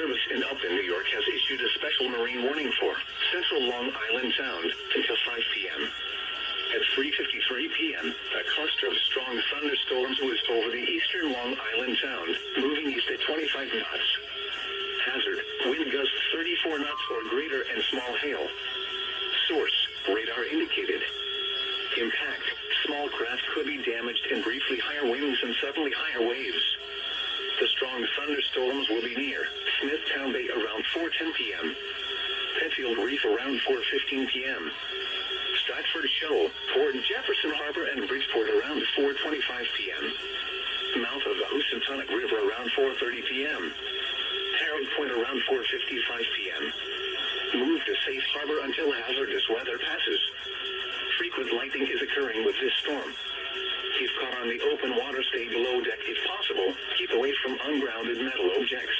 Customs in Upton, New York has issued a special marine warning for central Long Island Sound until 5 p.m. At 3:53 p.m., a cluster of strong thunderstorms was over the eastern Long Island Sound, moving east at 25 knots. Hazard, wind gusts 34 knots or greater and small hail. Source, radar indicated. Impact, small craft could be damaged and briefly higher winds and suddenly higher waves. The strong thunderstorms will be near Smithtown Bay around 4:10 p.m. Penfield Reef around 4:15 p.m. Stratford Shoal, Port Jefferson Harbor and Bridgeport around 4:25 p.m. Mouth of the Housatonic River around 4:30 p.m. Harold Point around 4:55 p.m. Move to safe harbor until hazardous weather passes. Frequent lightning is occurring with this storm. If caught on the open water, stay below deck if possible. Keep away from ungrounded metal objects.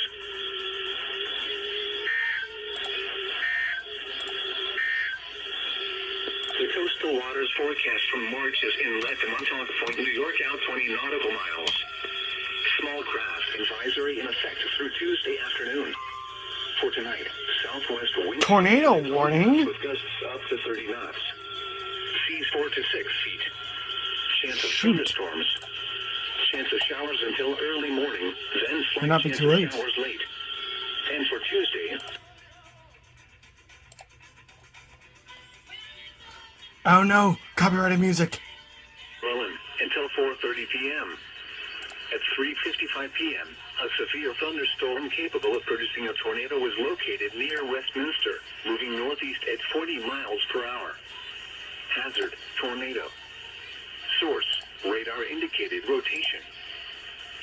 The coastal waters forecast from March is inlet to Montauk Point, New York, out 20 nautical miles. Small craft advisory in effect through Tuesday afternoon. For tonight, southwest wind Tornado warning with gusts up to 30 knots. Seas 4 to 6 feet. Chance of thunderstorms. Chance of showers until early morning, then slight not be chance too of late. showers late. And for Tuesday, Oh no, copyrighted music. rolling until 4:30 p.m. At 3:55 p.m., a severe thunderstorm capable of producing a tornado was located near Westminster, moving northeast at 40 miles per hour. Hazard, tornado. Source, radar indicated rotation.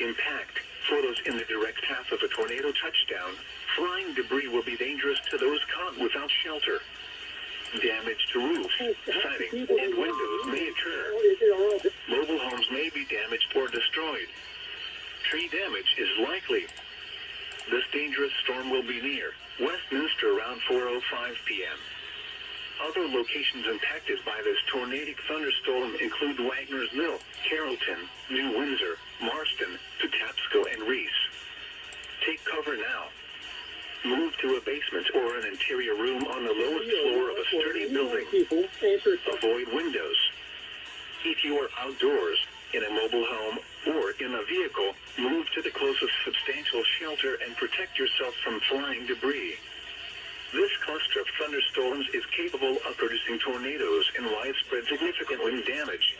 Impact, photos in the direct path of a tornado touchdown. Flying debris will be dangerous to those caught without shelter. Damage to roofs, siding, and windows may occur. Mobile homes may be damaged or destroyed. Tree damage is likely. This dangerous storm will be near Westminster around 4:05 p.m. Other locations impacted by this tornadic thunderstorm include Wagner's Mill, Carrollton, New Windsor, Marston, Patapsco, and Reese. Take cover now. Move to a basement or an interior room on the lowest floor of a sturdy building. Avoid windows. If you are outdoors, in a mobile home, or in a vehicle, move to the closest substantial shelter and protect yourself from flying debris. This cluster of thunderstorms is capable of producing tornadoes and widespread significant wind damage.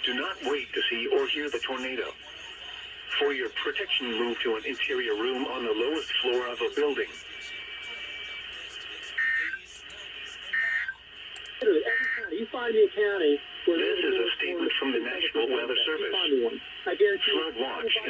Do not wait to see or hear the tornado. For your protection, move to an interior room on the lowest floor of a building. You find me a county where This is a statement from the National Weather Service. I guarantee Flood watch